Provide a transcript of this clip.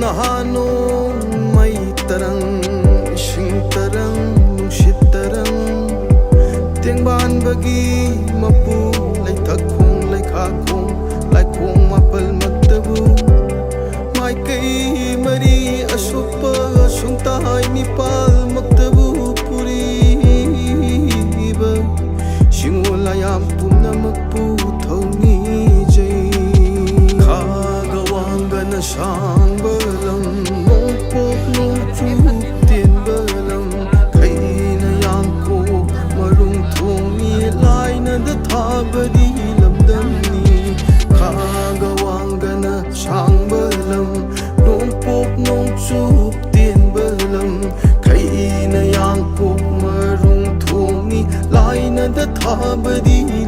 Nahanong may tarang, ising tarang, nungsit tarang, tiangban bagi mapu, lai thakong, lai khakong, lai kong mapal magtabu. Mai kai mari asupa, asung tahay nipal magtabu puriba. Singulayam puna magputaw ni jay. Kagawangga na siyang balang, nungpok nung chutin balang. Kay nayang ko marungtong nilay na databadi lamdam ni. Kagawangga na siyang balang, nungpok nung chutin balang. Kay nayang ko marungtong nilay na databadi